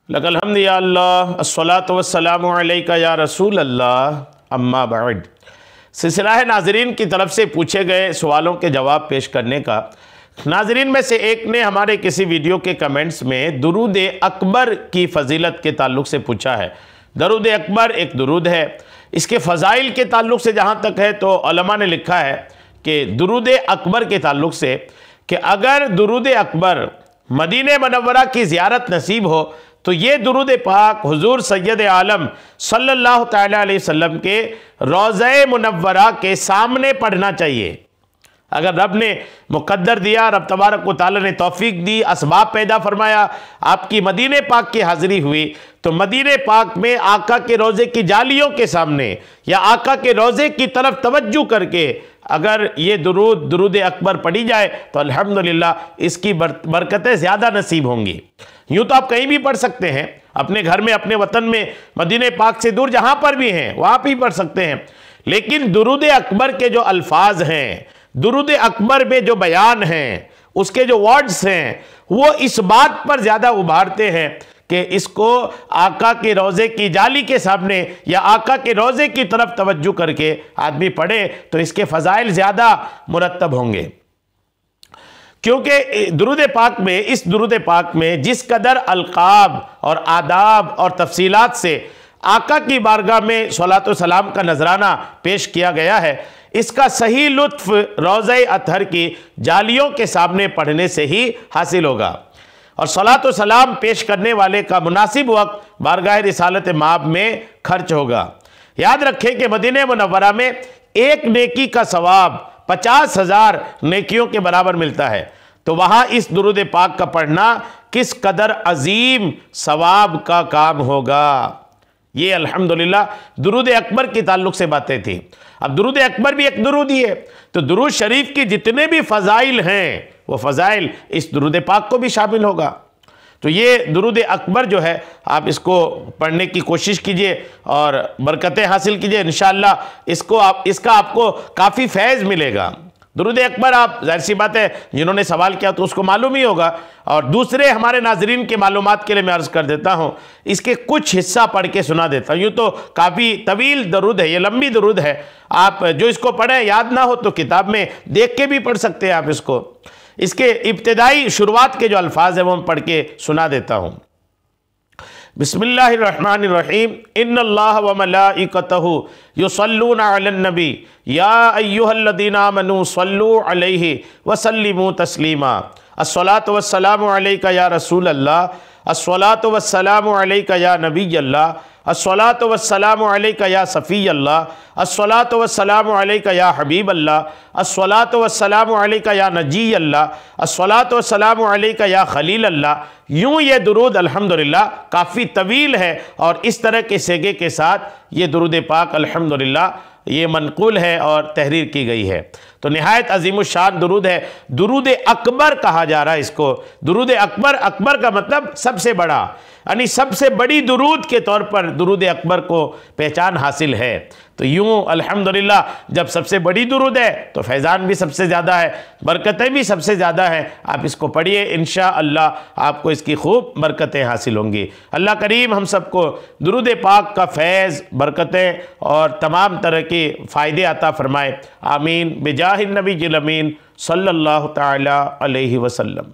लकल हम्द या अल्लाह, अस्सलातु वस्सलामु अलैका या रसूल अल्लाह, अम्मा बाद। सिलसिला है नाजरीन की तरफ से पूछे गए सवालों के जवाब पेश करने का। नाजरीन में से एक ने हमारे किसी वीडियो के कमेंट्स में दुरूद अकबर की फ़जीलत के ताल्लुक़ से पूछा है। दुरूद अकबर एक दुरूद है, इसके फ़ज़ाइल के ताल्लुक़ से जहाँ तक है तो उलमा ने लिखा है कि दुरूद अकबर के ताल्लुक़ से कि अगर दुरूद अकबर मदीने मनव्वरा की ज़ियारत नसीब हो तो ये दुरूद पाक हुजूर सैयद आलम सल्लल्लाहु तआला अलैहि वसल्लम के रोज़े मुनव्वरा के सामने पढ़ना चाहिए। अगर रब ने मुक़द्दर दिया, रब तबारक व तआला ने तौफीक दी, असबाब पैदा फरमाया, आपकी मदीने पाक की हाज़िरी हुई, तो मदीने पाक में आका के रोज़े की जालियों के सामने या आका के रोज़े की तरफ तवज्जो करके अगर ये दुरूद अकबर पढ़ी जाए तो अल्हम्दुलिल्लाह इसकी बरकतें ज़्यादा नसीब होंगी। यूँ तो आप कहीं भी पढ़ सकते हैं, अपने घर में, अपने वतन में, मदीने पाक से दूर जहाँ पर भी हैं वहाँ भी पढ़ सकते हैं, लेकिन दुरूद अकबर के जो अल्फाज हैं, दुरूद अकबर में जो बयान हैं, उसके जो वर्ड्स हैं, वो इस बात पर ज़्यादा उभारते हैं कि इसको आका के रोज़े की जाली के सामने या आका के रोज़े की तरफ तवज्जो करके आदमी पढ़े तो इसके फ़ज़ाइल ज़्यादा मुरत्तब होंगे। क्योंकि दुरूद पाक में, इस दुरूद पाक में जिस कदर अलक़ाब और आदाब और तफसीलात से आका की बारगाह में सलातो सलाम का नजराना पेश किया गया है, इसका सही लुत्फ़ रोज़े अतहर की जालियों के सामने पढ़ने से ही हासिल होगा। और सलातो सलाम पेश करने वाले का मुनासिब वक्त बारगाह रिसालत माब में खर्च होगा। याद रखें कि मदीने मुनव्वरा में एक नेकी का सवाब 50,000 नेकियों के बराबर मिलता है, तो वहाँ इस दुरूद पाक का पढ़ना किस कदर अजीम सवाब का काम होगा। ये अल्हम्दुलिल्लाह दुरूद अकबर के ताल्लुक से बातें थी। अब दुरूद अकबर भी एक दुरूद ही है, तो दुरूद शरीफ की जितने भी फ़ज़ाइल हैं वो फ़ज़ाइल इस दुरूद पाक को भी शामिल होगा। तो ये दुरूद अकबर जो है आप इसको पढ़ने की कोशिश कीजिए और बरकतें हासिल कीजिए। इंशाअल्लाह इसका आपको काफ़ी फैज़ मिलेगा। दुरूद अकबर आप ज़ाहिर सी बात है जिन्होंने सवाल किया तो उसको मालूम ही होगा, और दूसरे हमारे नाजरीन के मालूमात के लिए मैं अर्ज़ कर देता हूँ, इसके कुछ हिस्सा पढ़ के सुना देता हूँ। यूँ तो काफ़ी तवील दुरूद है, ये लंबी दुरूद है। आप जो इसको पढ़ें याद ना हो तो किताब में देख के भी पढ़ सकते हैं आप इसको। इसके इब्तिदाई शुरुआत के जो अल्फाज हैं वो मैं पढ़ के सुना देता हूँ। बिस्मिल्लाहिर्रहमानिर्रहीम। इन्नल्लाह व मलाइकतहु युसल्लूना अलन नबी या अय्युहल्लज़ीना आमनू सल्लू अलैहि व सल्लिमू तस्लीमा। अस्सलातु वस्सलामु अलैका या रसूल अल्लाह, अस्सलातु वस्सलामु अलैका या नबी अल्लाह, अस्सलातु वस्सलामु अलैका या सफ़ी अल्लाह, अस्सलातु वस्सलामु अलैका या हबीब अल्लाह, अस्सलातु वस्सलामु अलैका या नजी अल्लाह, अस्सलातु वस्सलामु अलैका या खलील अल्लाह। यूँ ये दुरूद अल्हम्दुलिल्लाह काफ़ी तवील है और इस तरह के सेगे के साथ ये दुरूद पाक अल्हम्दुलिल्लाह ये मनक़ूल है और तहरीर की गई है। तो निहायत अज़ीमुश्शान दुरूद है। दुरूद अकबर कहा जा रहा है इसको। दुरूद अकबर, अकबर का मतलब सबसे बड़ा, यानी सबसे बड़ी दुरूद के तौर पर दुरूद अकबर को पहचान हासिल है। तो यूँ अल्हम्दुलिल्लाह जब सबसे बड़ी दुरूद है तो फैज़ान भी सबसे ज़्यादा है, बरकतें भी सबसे ज़्यादा हैं। आप इसको पढ़िए, इंशाअल्लाह आपको इसकी खूब बरकतें हासिल होंगी। अल्लाह करीम हम सबको दुरूद पाक का फैज़, बरकतें और तमाम तरह के फ़ायदे अता फ़रमाए। आमीन बिजाहिन नबी जिल अमीन सल्लल्लाहु तआला अलैहि वसल्लम।